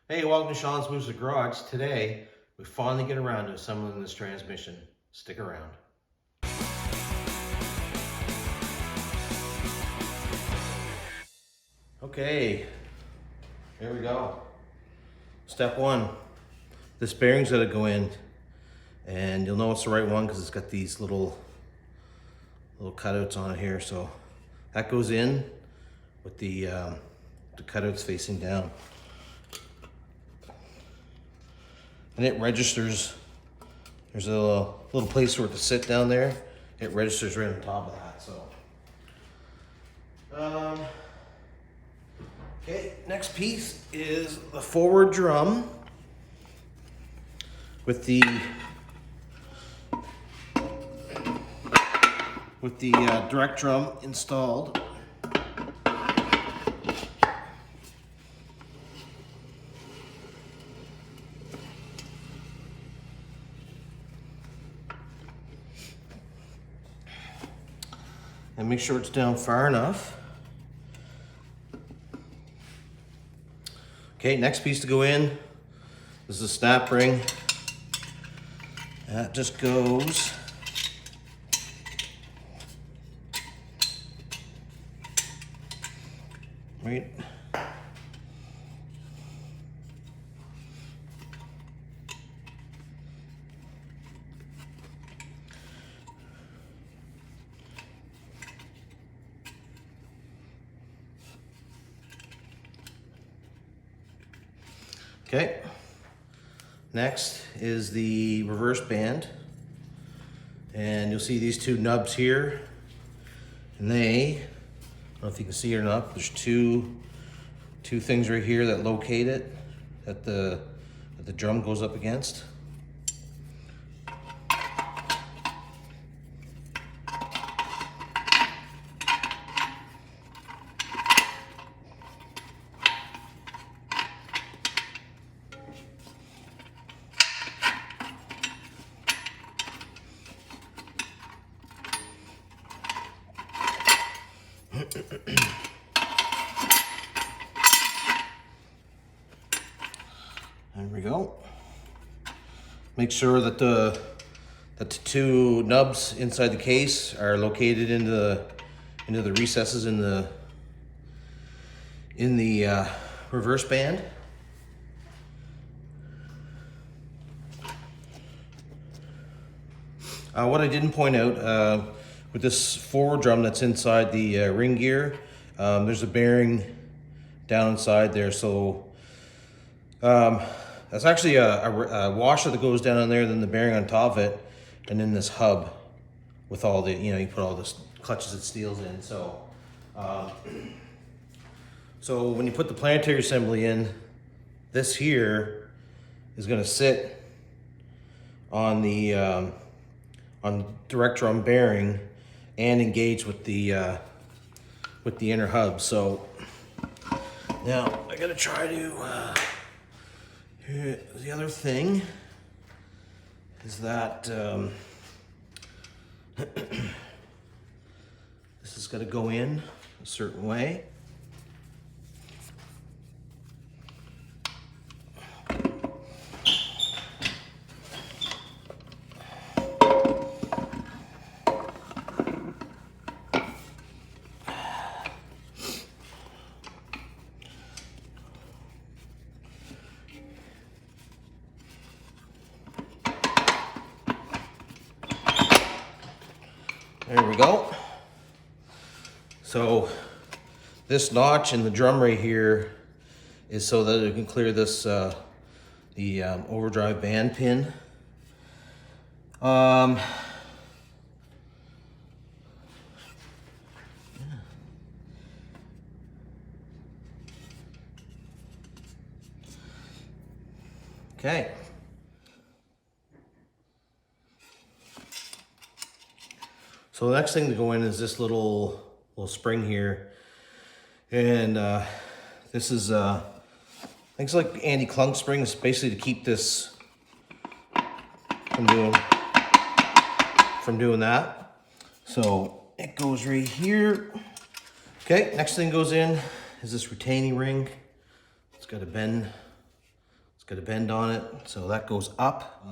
Hey, welcome to Sean's Moves the Garage. Today, we finally get around to assembling this transmission. Stick around. Okay, here we go. Step one, this bearing's gotta go in, and you'll know it's the right one because it's got these little cutouts on it here. So that goes in with the cutouts facing down. And it registers, there's a little place for it to sit down there. It registers right on top of that, so. Okay, next piece is the forward drum with the direct drum installed. And make sure it's down far enough. Okay, next piece to go in is the snap ring. That just goes right. Okay, next is the reverse band, and you'll see these two nubs here, and they, I don't know if you can see it or not, there's two things right here that locate it, that the drum goes up against. There we go. Make sure that the two nubs inside the case are located into the recesses in the reverse band. What I didn't point out with this forward drum that's inside the ring gear, there's a bearing down inside there, so that's actually a washer that goes down in there, then the bearing on top of it, and then this hub with all the, you put all the clutches and steels in. So, so when you put the planetary assembly in, this here is going to sit on the direct drum bearing and engage with the inner hub. So now I got to try to. Here, the other thing is that this has got to go in a certain way. There we go. So this notch in the drum right here is so that it can clear this the overdrive band pin. Okay. So the next thing to go in is this little spring here, and this is I think it's like anti-clunk spring. It's basically to keep this from doing that. So it goes right here. Okay, next thing goes in is this retaining ring. It's got a bend got a bend on it, so that goes up.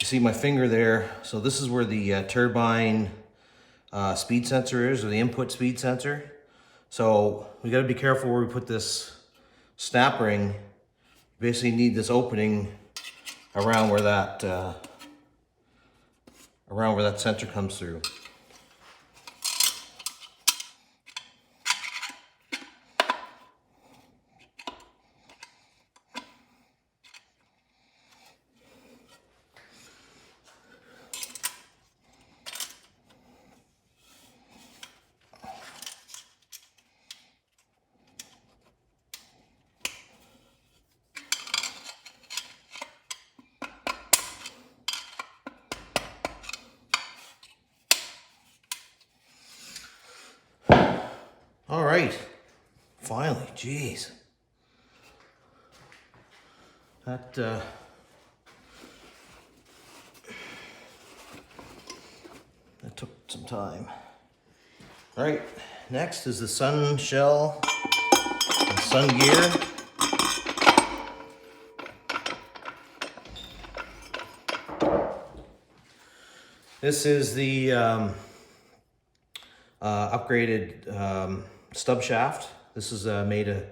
You see my finger there, so this is where the turbine speed sensor is, or the input speed sensor. So we gotta be careful where we put this snap ring. You basically need this opening around where that sensor comes through. All right, finally, geez. That took some time. All right, next is the sun shell and sun gear. This is the upgraded stub shaft. This is made of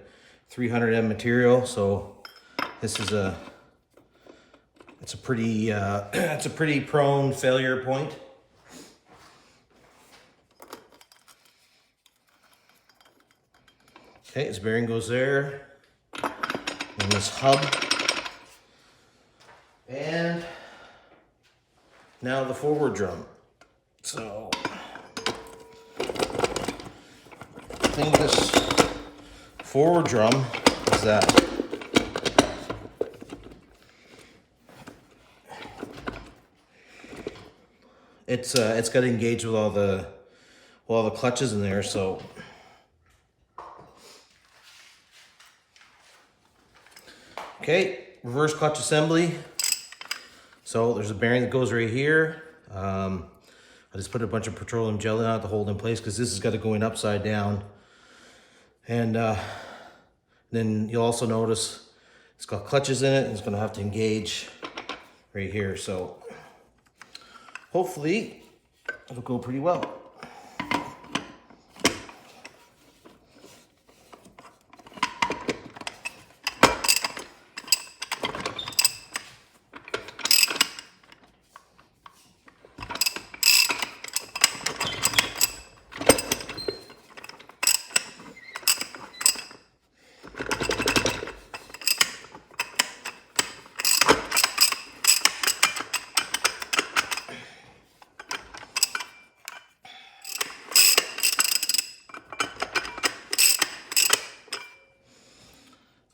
300M material, so this is it's a pretty it's a pretty prone failure point. Okay, this bearing goes there, and this hub, and now the forward drum. So the thing with this forward drum is that it's got to engage with all the clutches in there. So okay, reverse clutch assembly. So there's a bearing that goes right here. I just put a bunch of petroleum jelly on it to hold in place because this has got to go in upside down. And then you'll also notice it's got clutches in it, and it's going to have to engage right here. So hopefully it'll go pretty well.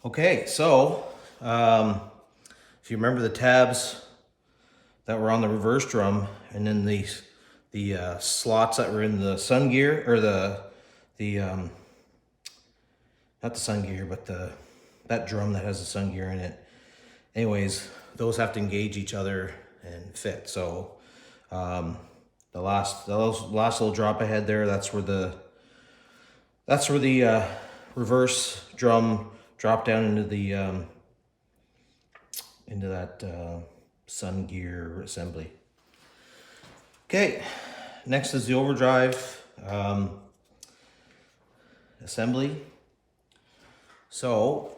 Okay, so if you remember the tabs that were on the reverse drum, and then the slots that were in the sun gear, or not the sun gear, but that drum that has the sun gear in it. Anyways, those have to engage each other and fit. So the last little drop ahead there, that's where the reverse drum drop down into that sun gear assembly. Okay, next is the overdrive assembly. So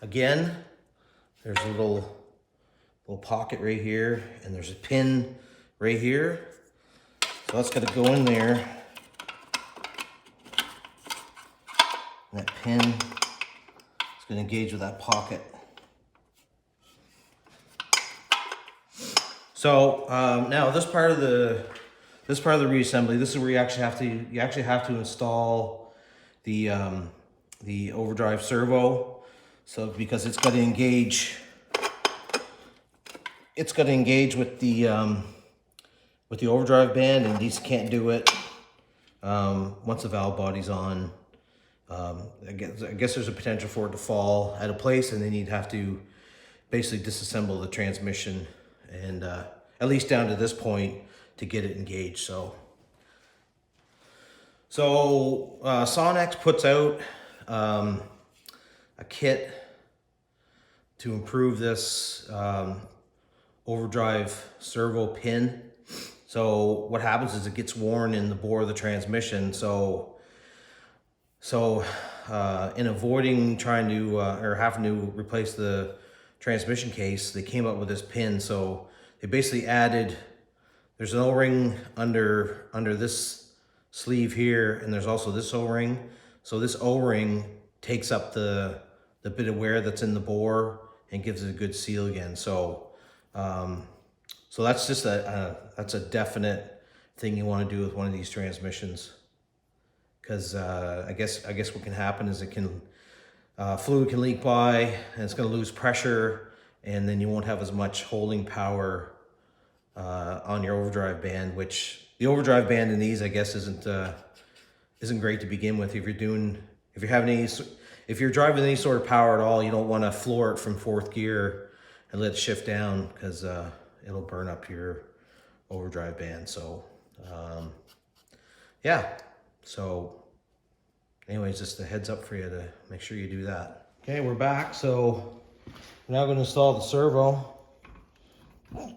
again, there's a little pocket right here, and there's a pin right here. So that's got to go in there. And that pin is going to engage with that pocket. So now this part of the reassembly, this is where you actually have to install the overdrive servo. So because it's got to engage with the overdrive band, and these can't do it once the valve body's on. I guess there's a potential for it to fall out of place, and then you'd have to basically disassemble the transmission, and at least down to this point, to get it engaged. So Sonex puts out a kit to improve this overdrive servo pin. So what happens is it gets worn in the bore of the transmission. So in avoiding trying to or having to replace the transmission case, they came up with this pin. So they basically added, there's an O-ring under this sleeve here, and there's also this O-ring. So this O-ring takes up the bit of wear that's in the bore and gives it a good seal again. So so that's just that's a definite thing you want to do with one of these transmissions. Because I guess what can happen is it can fluid can leak by, and it's going to lose pressure, and then you won't have as much holding power on your overdrive band. Which the overdrive band in these, I guess, isn't great to begin with. If you're driving any sort of power at all, you don't want to floor it from fourth gear and let it shift down, because it'll burn up your overdrive band. So yeah. So anyways, just a heads up for you to make sure you do that. Okay, we're back. So we're now going to install the servo. It's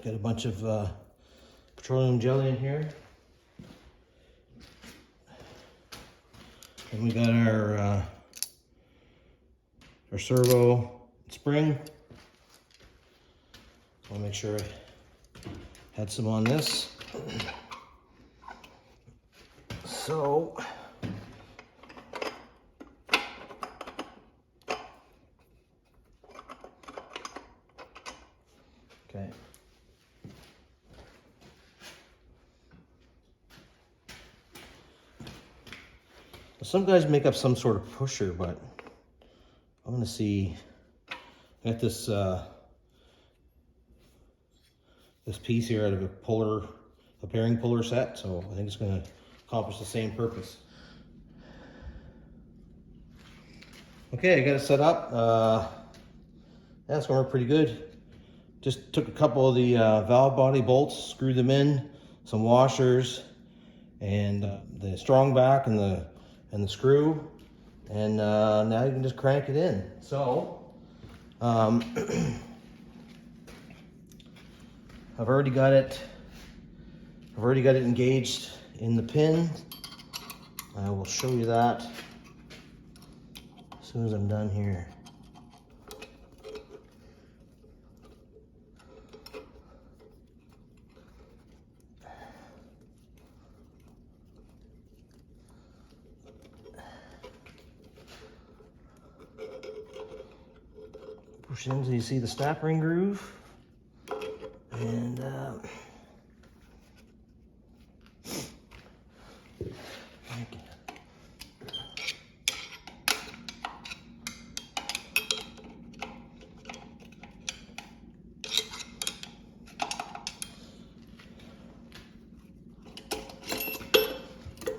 got a bunch of petroleum jelly in here. And we got our servo spring. I'll make sure I had some on this. So okay. Some guys make up some sort of pusher, but I'm gonna see. I got this this piece here out of a bearing puller set, so I think it's gonna accomplish the same purpose. Okay, I got it set up. Yeah, it's gonna work pretty good. Just took a couple of the valve body bolts, screwed them in, some washers, and the strong back and the screw, and now you can just crank it in. So I've already got it engaged in the pin. I will show you that as soon as I'm done here. Push in so you see the snap ring groove, and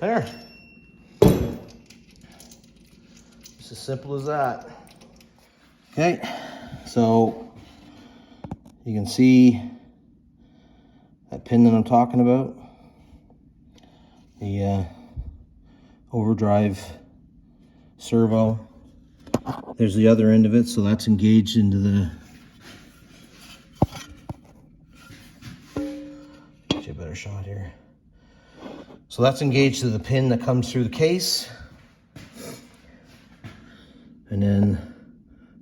there. It's as simple as that. Okay, so you can see that pin that I'm talking about, the overdrive servo. There's the other end of it, so that's engaged into the, get you a better shot here. So that's engaged to the pin that comes through the case, and then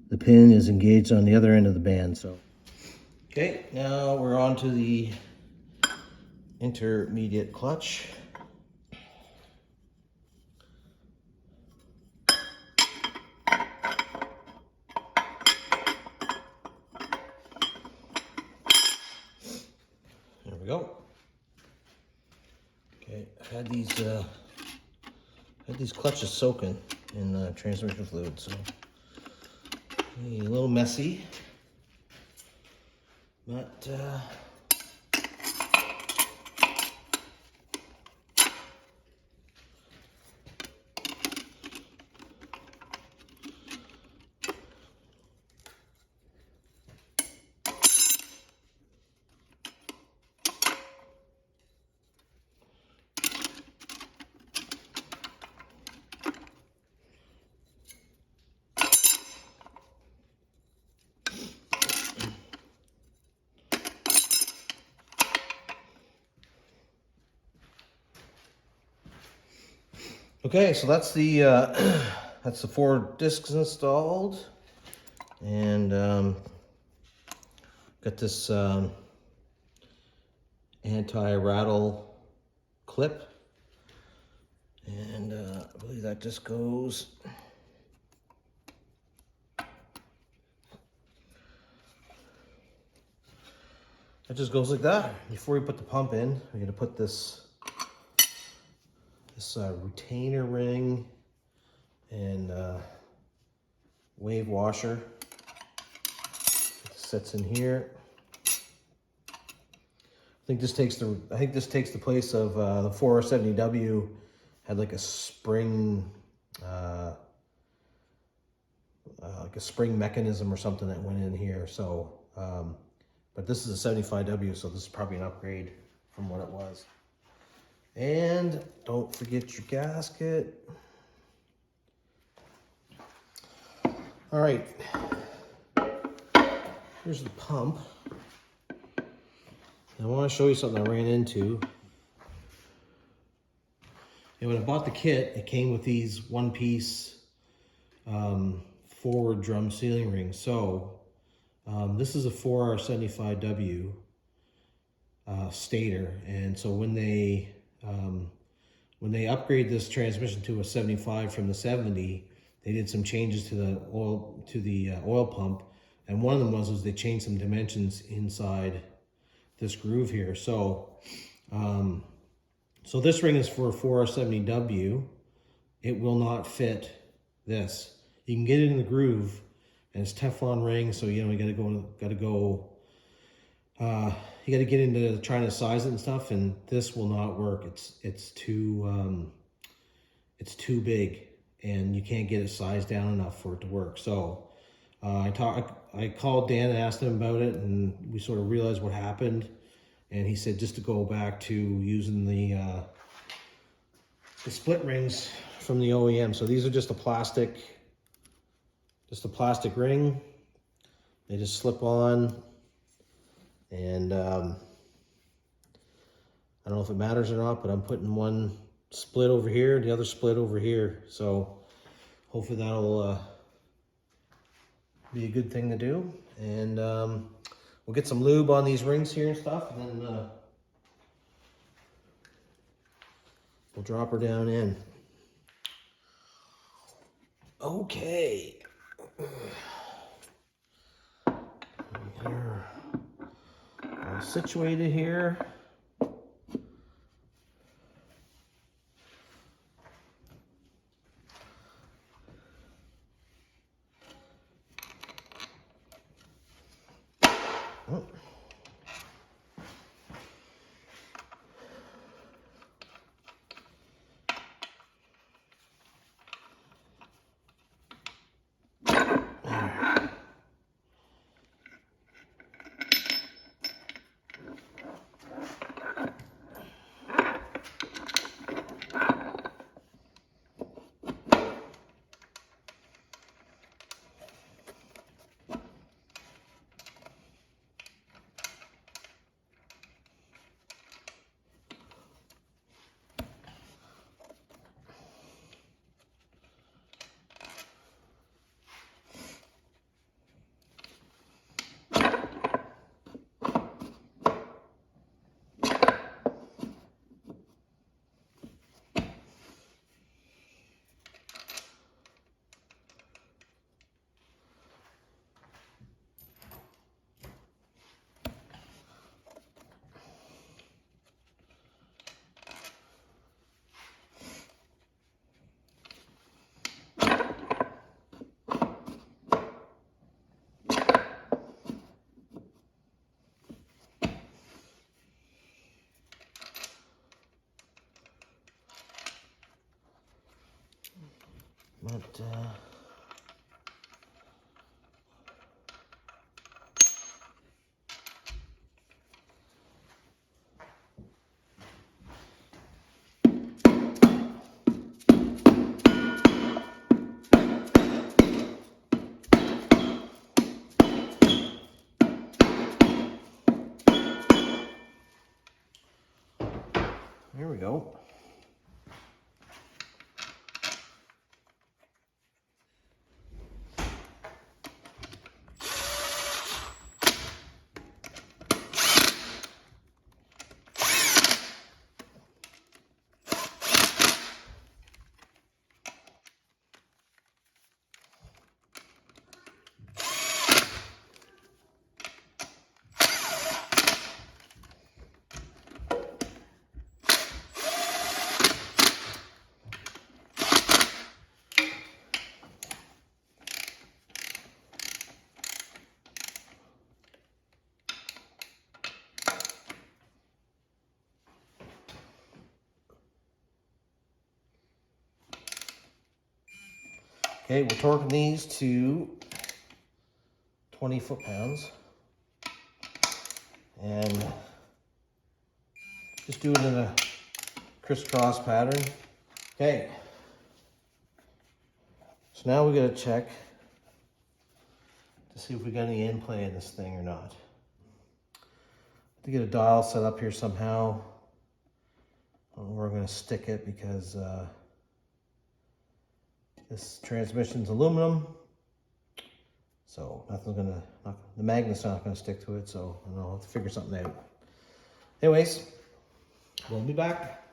the pin is engaged on the other end of the band. So okay, now we're on to the intermediate clutch. There we go. Okay, I've had these clutches soaking in transmission fluid, so a little messy, but Okay, so that's the that's the 4 discs installed, and got this anti-rattle clip, and I believe that just goes like that. Before we put the pump in, we're going to put this retainer ring and wave washer. It sits in here. I think this takes the place of the 470W had like a spring mechanism or something that went in here. So, but this is a 75W, so this is probably an upgrade from what it was. And don't forget your gasket. All right, here's the pump. I want to show you something I ran into. And when I bought the kit, it came with these one-piece forward drum sealing rings. So this is a 4R75W stator, and so when they upgrade this transmission to a 75 from the 70, they did some changes to the oil pump, and one of them was they changed some dimensions inside this groove here. So so this ring is for a 4R70W. It will not fit this. You can get it in the groove, and it's Teflon ring, so you know you got to get into trying to size it and stuff, and this will not work. It's too big, and you can't get it sized down enough for it to work. So I called Dan and asked him about it, and we sort of realized what happened. And he said just to go back to using the split rings from the OEM. So these are just a plastic ring. They just slip on, and I don't know if it matters or not, but I'm putting one split over here, the other split over here. So hopefully that'll be a good thing to do. And we'll get some lube on these rings here and stuff, and then we'll drop her down in. Okay. We're all situated here. Oh. But there we go. Okay, we're torquing these to 20 foot-pounds. And just do it in a crisscross pattern. Okay. So now we gotta check to see if we got any in play in this thing or not. To get a dial set up here somehow. I don't know where I'm gonna stick it because this transmission's aluminum. So the magnet's not gonna stick to it, so I don't know, I'll have to figure something out. Anyways, we'll be back.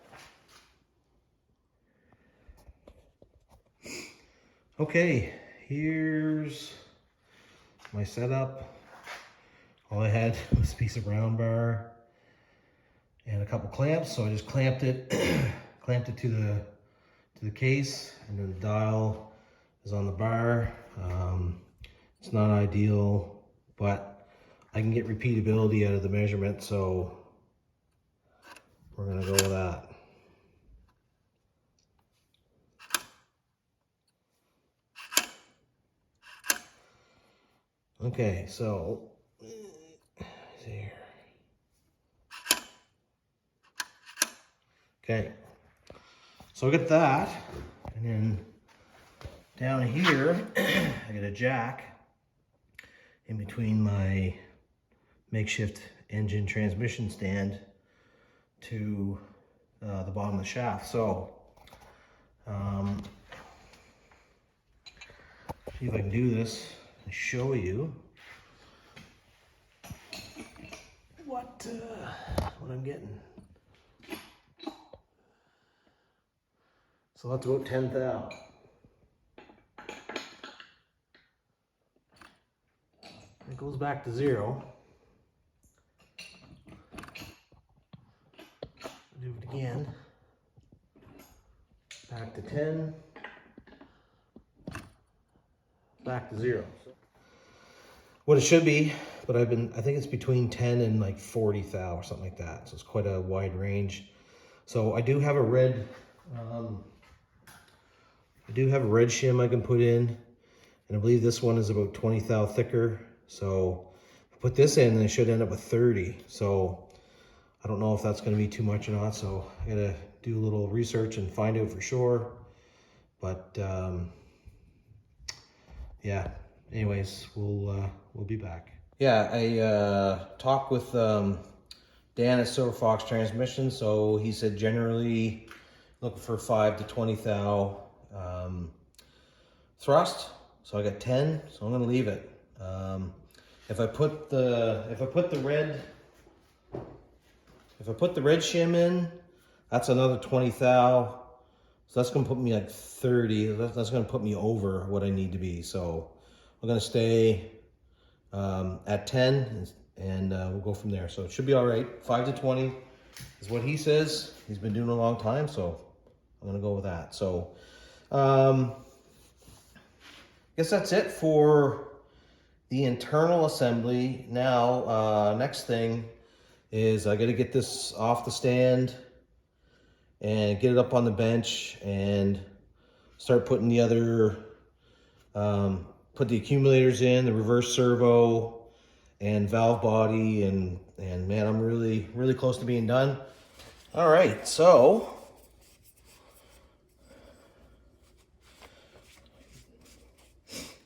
Okay, here's my setup. All I had was a piece of round bar and a couple clamps, so I just clamped it, clamped it to the case, and then the dial is on the bar. It's not ideal, but I can get repeatability out of the measurement, so we're gonna go with that. Okay, so here. Okay, so I get that, and then down here I get a jack in between my makeshift engine transmission stand to the bottom of the shaft. So see if I can do this and show you what I'm getting. So that's about 10 thou. It goes back to 0. Do it again. Back to 10. Back to 0. What it should be, but I think it's between 10 and like 40 thou or something like that. So it's quite a wide range. So I do have a red shim I can put in, and I believe this one is about 20 thou thicker. So if I put this in, then it should end up with 30. So I don't know if that's going to be too much or not. So I gotta do a little research and find out for sure. But yeah. Anyways, we'll be back. Yeah, I talked with Dan at Silver Fox Transmission. So he said generally looking for 5 to 20 thou thrust. So I got 10. So I'm gonna leave it. If I put the red shim in, that's another 20 thou. So that's gonna put me like 30. That's gonna put me over what I need to be. So I'm gonna stay at 10 and we'll go from there. So it should be all right. 5 to 20 is what he says. He's been doing it a long time, so I'm gonna go with that. So I guess that's it for the internal assembly. Now, next thing is I gotta get this off the stand and get it up on the bench and start putting the other, put the accumulators in, the reverse servo and valve body, and man, I'm really, really close to being done. All right, so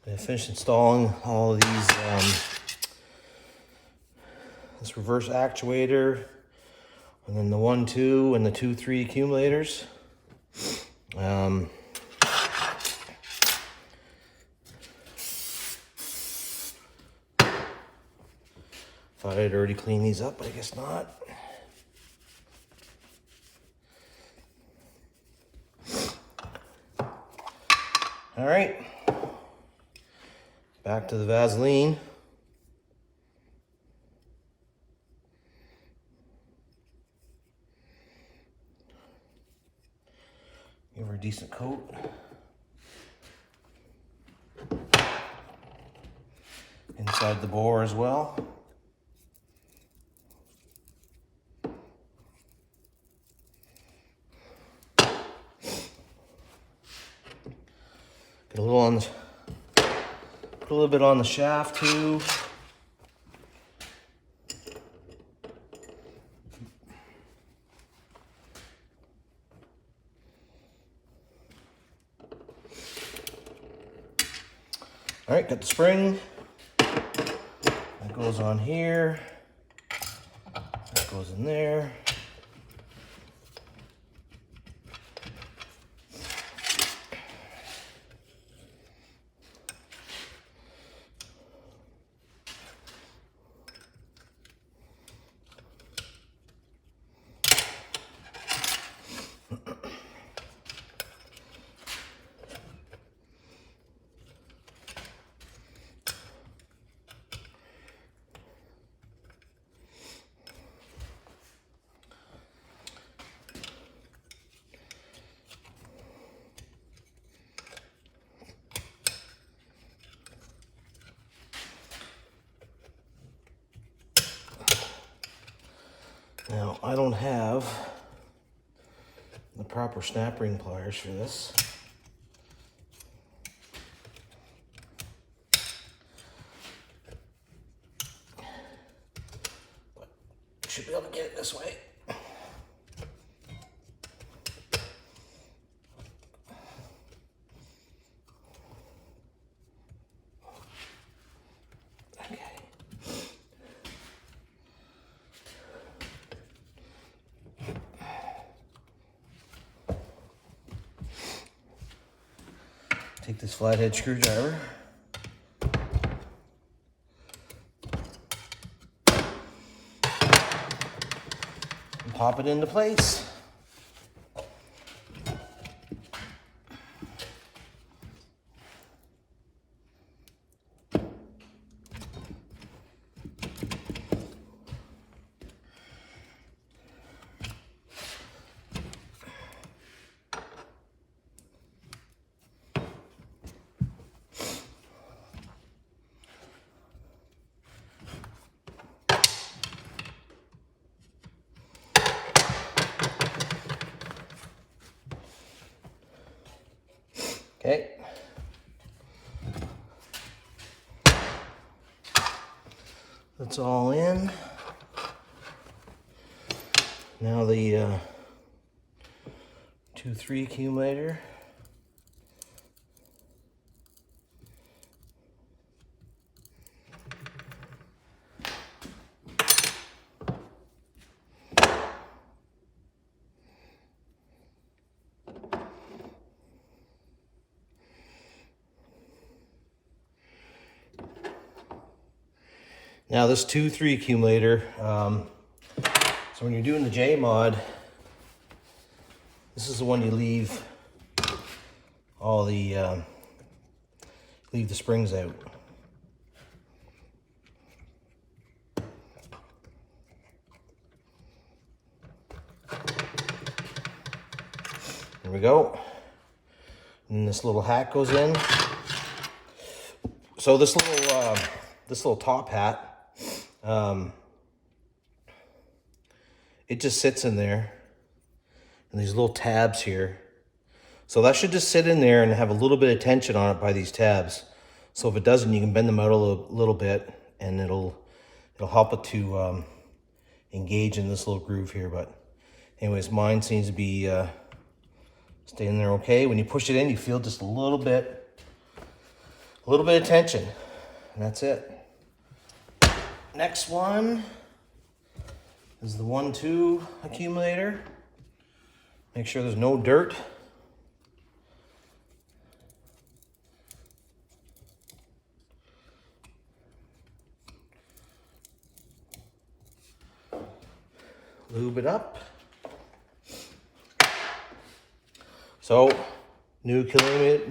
I finished installing all of these, this reverse actuator, and then the 1-2 and the 2-3 accumulators. Thought I'd already cleaned these up, but I guess not. All right, back to the Vaseline. Give her a decent coat. Inside the bore as well. Get a little on the shaft too. All right, got the spring. That goes on here. That goes in there. Now, I don't have the proper snap ring pliers for this. But should be able to get it this way. Take this flathead screwdriver. And pop it into place. Okay. That's all in. Now the 2-3 accumulator. Now this 2-3 accumulator, so when you're doing the J mod, this is the one you leave all the leave the springs out. There we go. And this little hat goes in. So this little top hat, it just sits in there, and these little tabs here. So that should just sit in there and have a little bit of tension on it by these tabs. So if it doesn't, you can bend them out a little bit, and it'll help it to engage in this little groove here. But anyways, mine seems to be staying there okay. When you push it in, you feel just a little bit of tension, and that's it. Next one is the 1-2 accumulator. Make sure there's no dirt. Lube it up. So, new accumulator,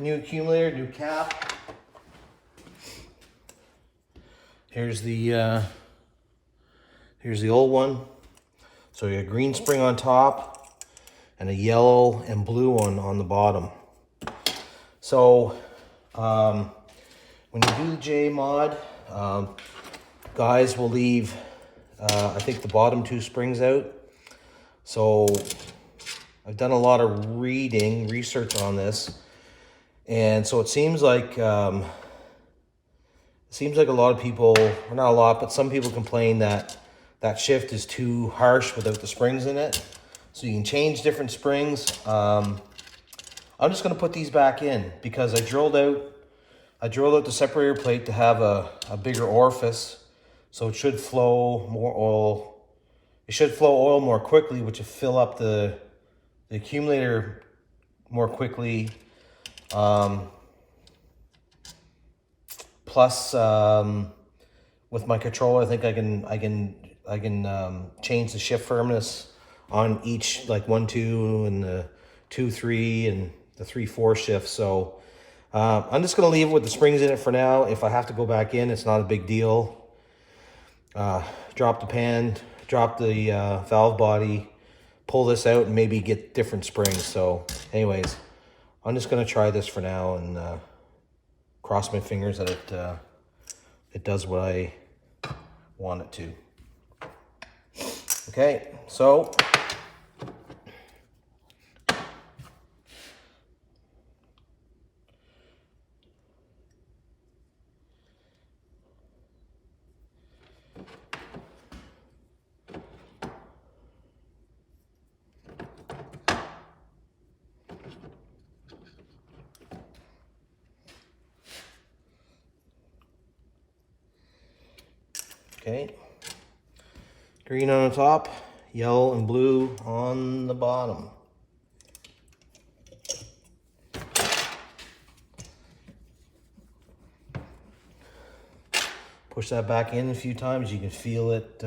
new cap. Here's the old one. So you got a green spring on top and a yellow and blue one on the bottom. So when you do the J mod, guys will leave I think the bottom 2 springs out. So I've done a lot of research on this, And so it seems like a lot of people, or not a lot, but some people complain that that shift is too harsh without the springs in it. So you can change different springs. I'm just going to put these back in because I drilled out the separator plate to have a bigger orifice, so it should flow more oil. It should flow oil more quickly, which will fill up the accumulator more quickly. Plus, with my controller, I think I can change the shift firmness on each, like 1, 2, and the 2, 3, and the 3, 4 shift. So I'm just gonna leave it with the springs in it for now. If I have to go back in, it's not a big deal. Drop the pan, drop the valve body, pull this out, and maybe get different springs. So anyways, I'm just gonna try this for now and cross my fingers that it does what I want it to. Okay, so okay, green on the top, yellow and blue on the bottom. Push that back in a few times, you can feel it.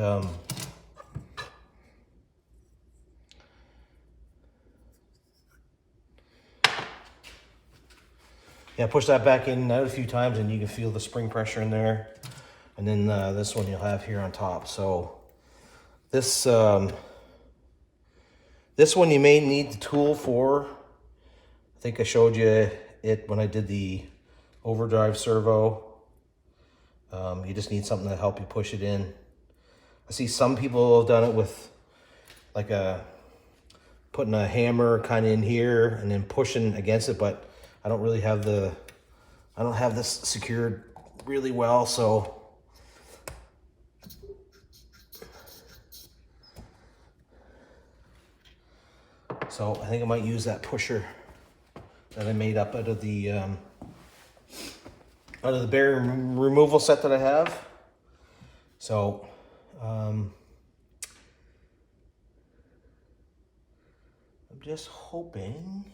Yeah, push that back in and out a few times and you can feel the spring pressure in there. And then this one you'll have here on top. So this this one you may need the tool for. I think I showed you it when I did the overdrive servo. You just need something to help you push it in. I see some people have done it with like putting a hammer kind of in here and then pushing against it, but I don't really have I don't have this secured really well, so I think I might use that pusher that I made up out of the bearing removal set that I have. So I'm just hoping,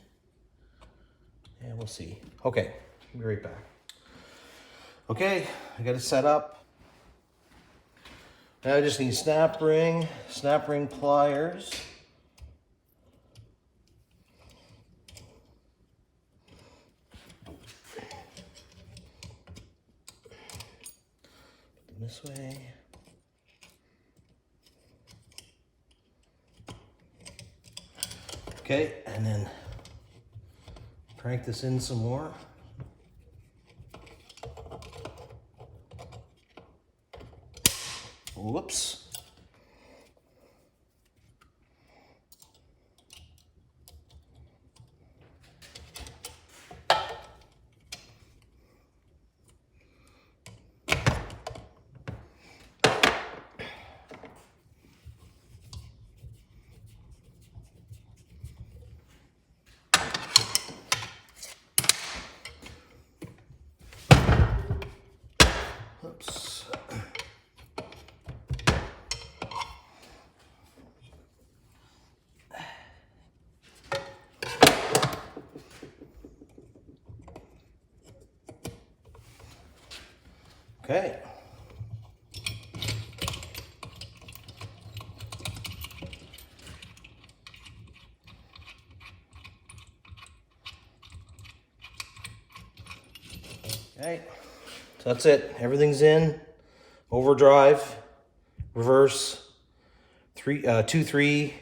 yeah, we'll see. Okay, I'll be right back. Okay, I got it set up. Now I just need snap ring pliers. This way. Okay, and then crank this in some more. Whoops. Oops. Okay. Okay. So that's it. Everything's in. Overdrive, reverse, 2, 3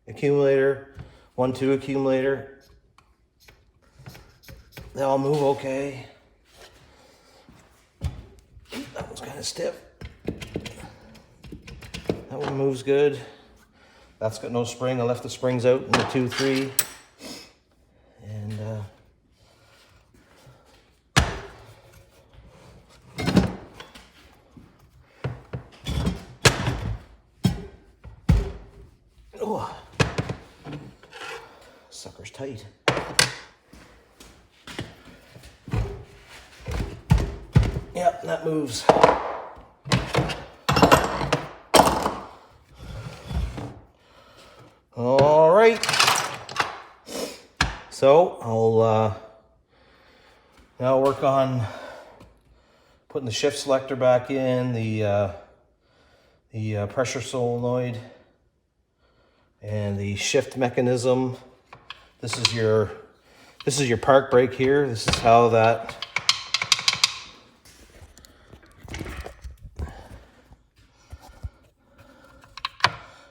accumulator, 1, 2 accumulator. They all move okay. That one's kind of stiff. That one moves good. That's got no spring. I left the springs out in the 2, 3. And tight. Yep, that moves. All right. So I'll now work on putting the shift selector back in, the pressure solenoid, and the shift mechanism. This is your park brake here. This is how that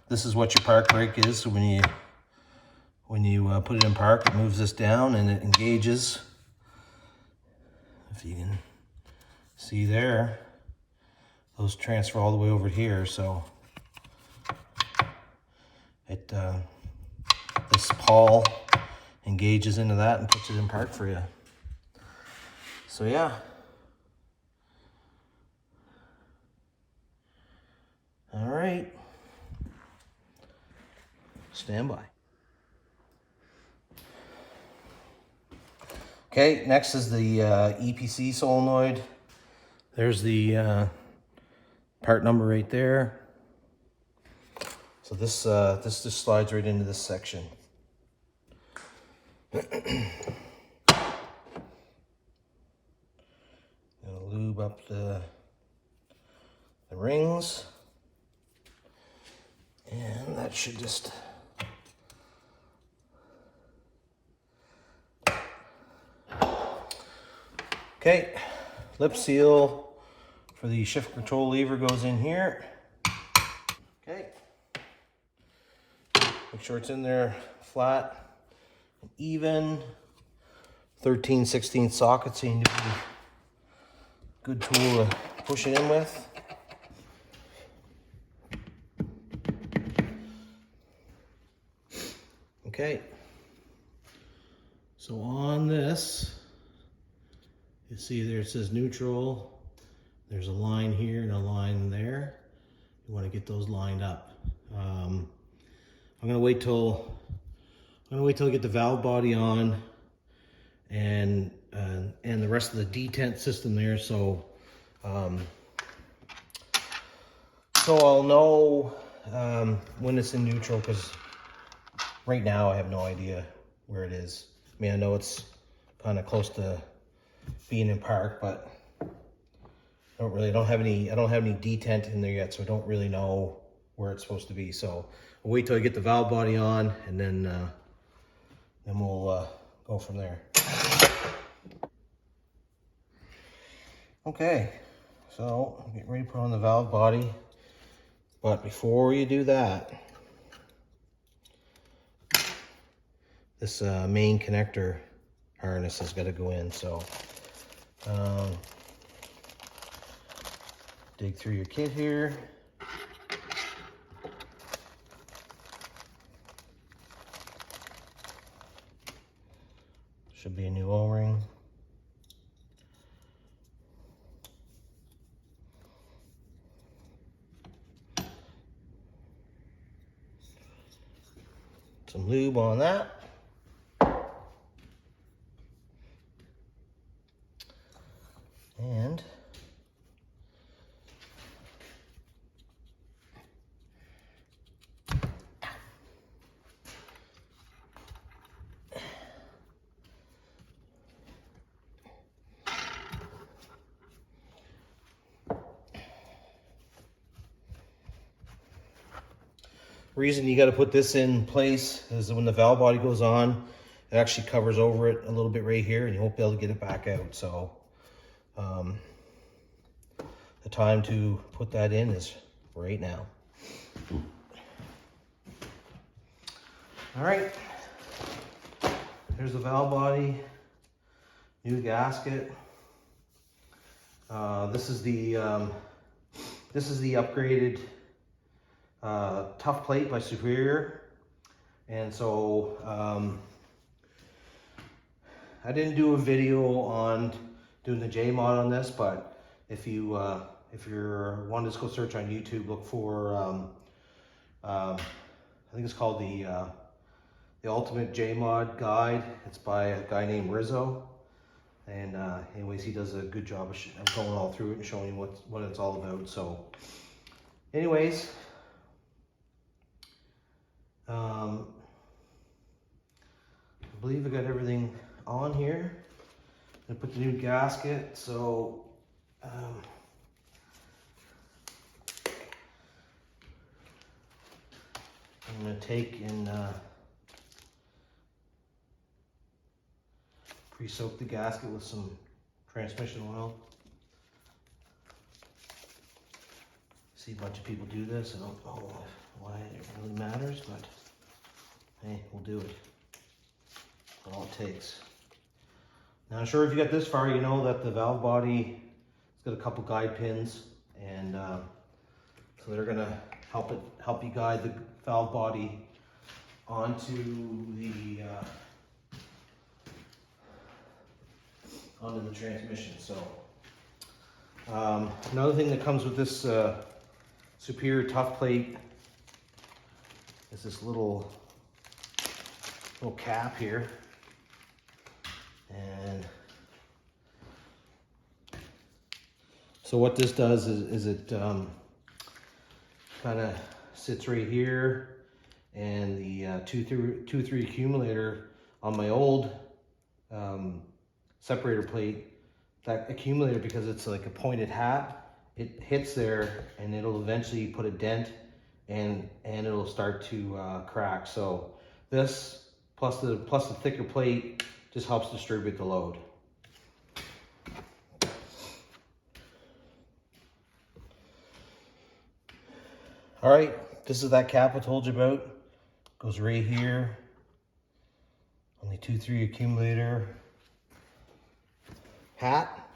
this is what your park brake is. So when you put it in park, it moves this down and it engages. If you can see there, those transfer all the way over here. So it this pawl engages into that and puts it in park for you. So yeah. All right. Stand by. Okay, next is the EPC solenoid. There's the part number right there. So this just slides right into this section. Gonna lube up the rings, and that should just okay. Lip seal for the shift control lever goes in here. Okay. Make sure it's in there flat and even. 13/16 sockets seem to be a good tool to push it in with. Okay. So on this, you see there it says neutral. There's a line here and a line there. You want to get those lined up. I'm gonna wait till I get the valve body on and the rest of the detent system there. So I'll know when it's in neutral, because right now I have no idea where it is. I mean, I know it's kind of close to being in park, but I don't have any detent in there yet, so I don't really know where it's supposed to be. So I'll wait till I get the valve body on, and then we'll go from there. Okay, so get ready to put on the valve body, but before you do that, this main connector harness has got to go in. So dig through your kit here. Should be a new O-ring. Some lube on that. And reason you got to put this in place is that when the valve body goes on, it actually covers over it a little bit right here, and you won't be able to get it back out. So the time to put that in is right now. All right, there's the valve body, new gasket. This is the upgraded tough plate by Superior. And so I didn't do a video on doing the J mod on this, but if you're wanting to go search on YouTube, look for I think it's called the the Ultimate J-Mod Guide. It's by a guy named Rizzo. And anyways, he does a good job of going all through it and showing you what it's all about. So anyways, I believe I got everything on here. I put the new gasket, so I'm gonna take and pre-soak the gasket with some transmission oil. See a bunch of people do this. I don't know why it really matters, but hey, we'll do it. That's all it takes. Now, I'm sure if you got this far, you know that the valve body has got a couple guide pins, and so they're gonna help you guide the valve body onto the transmission. So another thing that comes with this Superior Tough Plate is this little cap here. And so what this does is it kind of sits right here, and the 2-3 accumulator on my old separator plate, that accumulator, because it's like a pointed hat, it hits there and it'll eventually put a dent, and it'll start to crack. So this plus the thicker plate just helps distribute the load. All right, this is that cap I told you about. Goes right here on the 2-3 accumulator hat,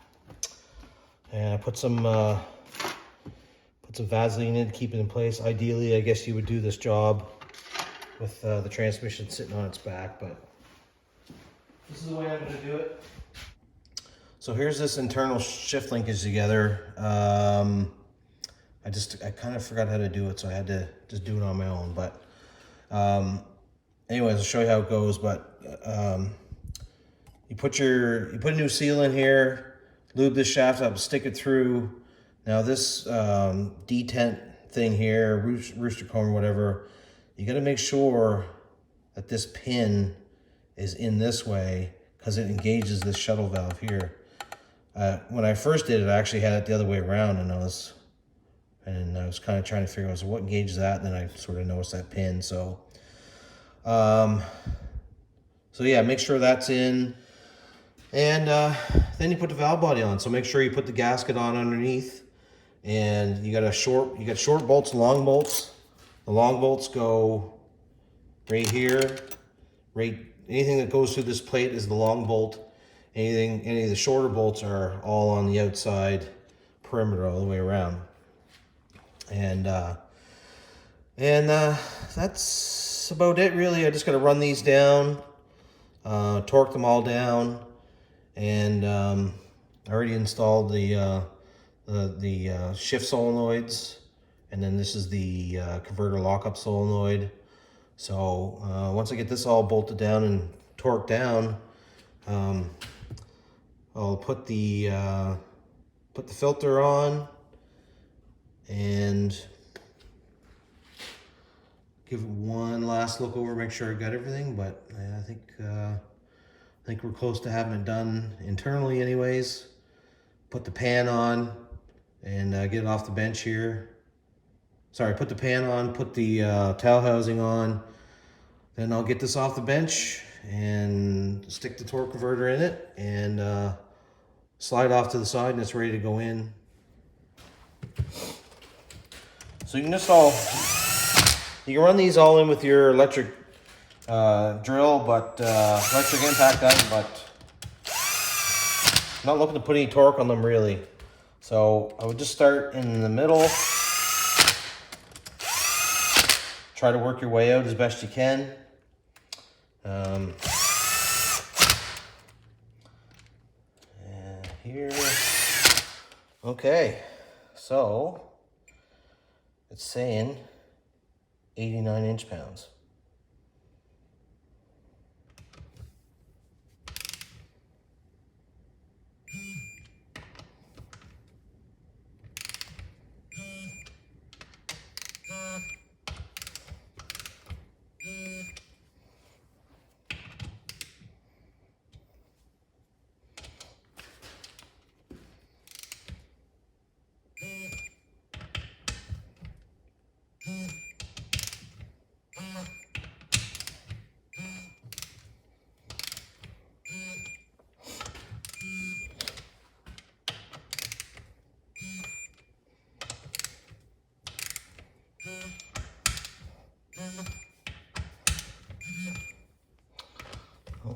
and I put some Vaseline in to keep it in place. Ideally, I guess you would do this job with the transmission sitting on its back, but this is the way I'm going to do it. So here's this internal shift linkage together. I kind of forgot how to do it, so I had to just do it on my own. But anyways, I'll show you how it goes. But you put a new seal in here, lube this shaft up, stick it through. Now this detent thing here, rooster comb or whatever, you got to make sure that this pin is in this way, because it engages this shuttle valve here. When I first did it, I actually had it the other way around, and I was kind of trying to figure out, so what engages that, and then I sort of noticed that pin. So yeah, make sure that's in, and then you put the valve body on. So make sure you put the gasket on underneath, and you got short bolts and long bolts. The long bolts go right here, anything that goes through this plate is the long bolt. Any of the shorter bolts are all on the outside perimeter all the way around. And that's about it, really. I just got to run these down, torque them all down, and I already installed the shift solenoids, and then this is the converter lockup solenoid. So once I get this all bolted down and torqued down, I'll put the filter on and give it one last look over, make sure I got everything. But I think we're close to having it done internally anyways. Put the pan on and get it off the bench here. Sorry, put the pan on, put the towel housing on. Then I'll get this off the bench and stick the torque converter in it, and slide off to the side, and it's ready to go in. So you can run these all in with your electric drill, but electric impact gun, but I'm not looking to put any torque on them really. So I would just start in the middle, try to work your way out as best you can. And here, okay, so it's saying 89 inch-pounds.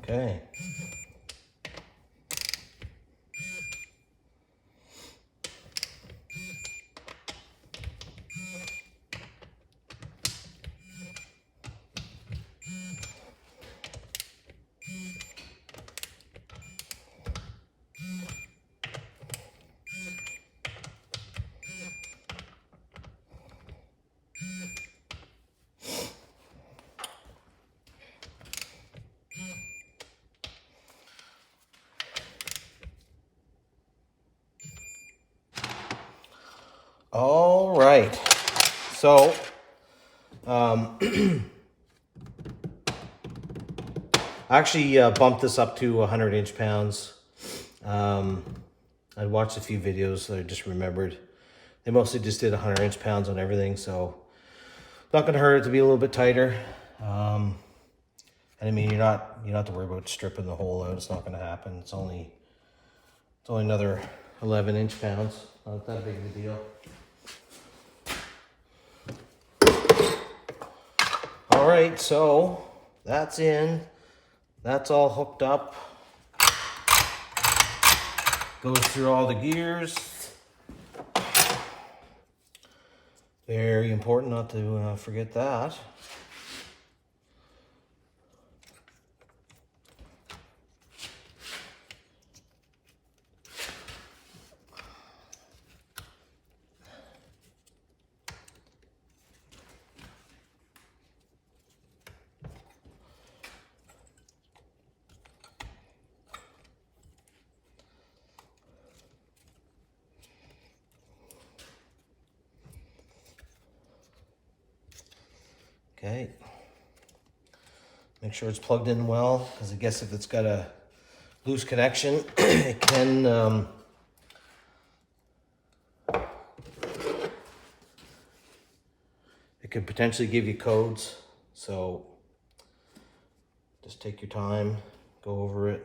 Okay. All right. So, I actually bumped this up to 100 inch-pounds. I watched a few videos that I just remembered. They mostly just did 100 inch-pounds on everything, so not going to hurt it to be a little bit tighter. And I mean, you don't have to worry about stripping the hole out. It's not going to happen. It's only another 11 inch-pounds. Not that big of a deal. All right, so that's in. That's all hooked up. Goes through all the gears. Very important not to forget that. Okay, make sure it's plugged in well, because I guess if it's got a loose connection, it can it could potentially give you codes. So just take your time, go over it.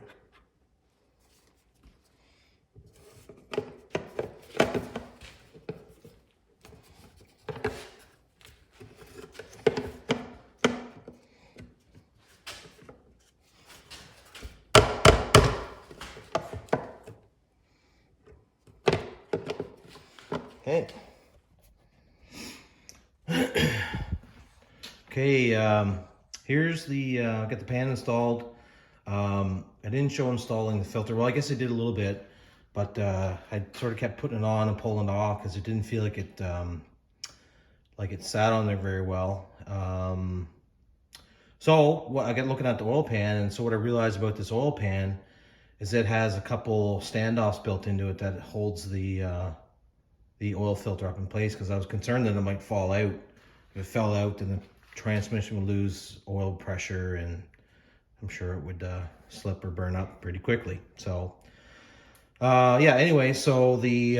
Okay. Okay, here's the, got the pan installed. I didn't show installing the filter. Well, I guess I did a little bit, but I sort of kept putting it on and pulling it off because it didn't feel like it sat on there very well. So I got looking at the oil pan, and so what I realized about this oil pan is it has a couple standoffs built into it that holds the oil filter up in place, because I was concerned that it might fall out. If it fell out, then the transmission would lose oil pressure, and I'm sure it would slip or burn up pretty quickly. So yeah, anyway, so the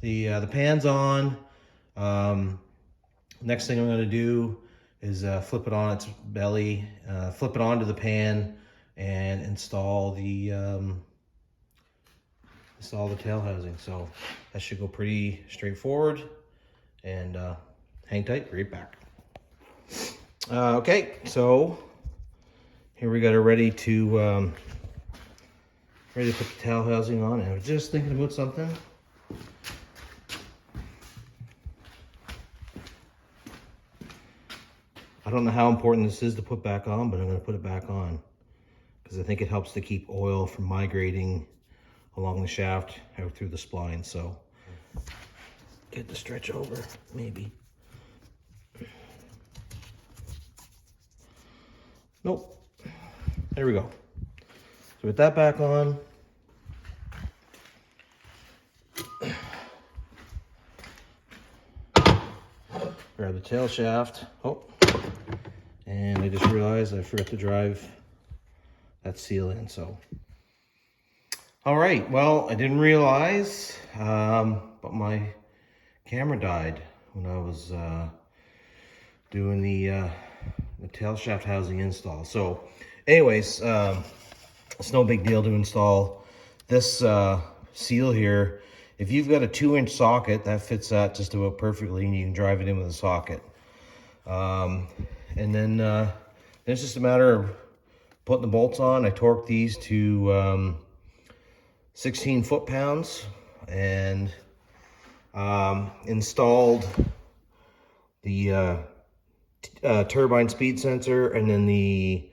pan's on. Next thing I'm going to do is flip it on its belly, flip it onto the pan, and install the tail housing. So that should go pretty straightforward. And hang tight, right back. Okay, so here we got it ready to put the tail housing on. And I was just thinking about something. I don't know how important this is to put back on, but I'm going to put it back on because I think it helps to keep oil from migrating along the shaft out through the spline. So get the stretch over, maybe. Nope. There we go. So with that back on, grab the tail shaft. Oh, and I just realized I forgot to drive that seal in. So, all right. Well, I didn't realize, but my camera died when I was doing the tail shaft housing install. So, anyways, it's no big deal to install this seal here. If you've got a 2-inch socket, that fits that just about perfectly, and you can drive it in with a socket. And then it's just a matter of putting the bolts on. I torqued these to 16 foot-pounds and installed the turbine speed sensor, and then the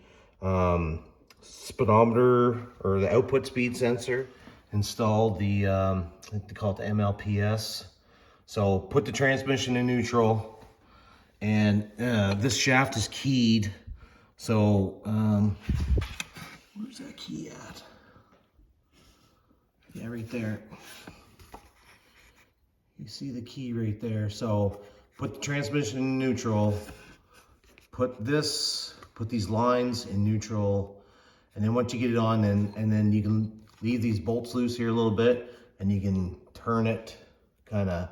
speedometer, or the output speed sensor. Installed the, I think they call it the MLPS. So put the transmission in neutral, and this shaft is keyed. So where's that key at? Yeah, right there. You see the key right there. So put the transmission in neutral, put these lines in neutral, and then once you get it on, and then you can leave these bolts loose here a little bit, and you can turn it kind of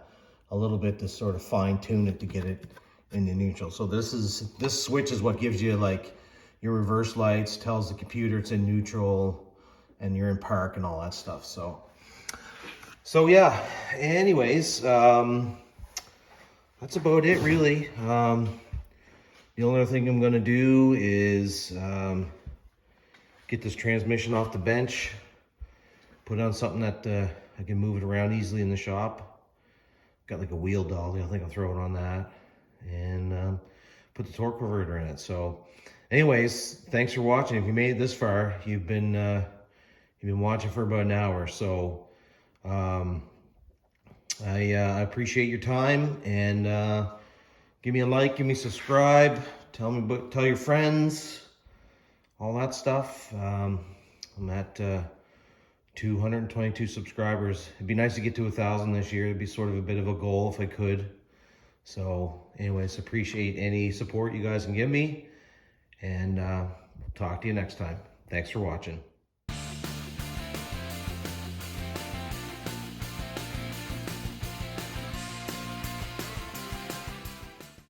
a little bit to sort of fine tune it to get it into neutral. So this switch is what gives you like your reverse lights, tells the computer it's in neutral and you're in park and all that stuff. So yeah, anyways, that's about it really. The only other thing I'm gonna do is get this transmission off the bench, put it on something that I can move it around easily in the shop. Got like a wheel dolly, I think I'll throw it on that, and put the torque converter in it. So anyways, thanks for watching. If you made it this far, you've been watching for about an hour. So I appreciate your time, and give me a like, give me a subscribe, tell your friends, all that stuff. I'm at 222 subscribers. It'd be nice to get to 1,000 this year. It'd be sort of a bit of a goal if I could. So anyways, appreciate any support you guys can give me, and talk to you next time. Thanks for watching.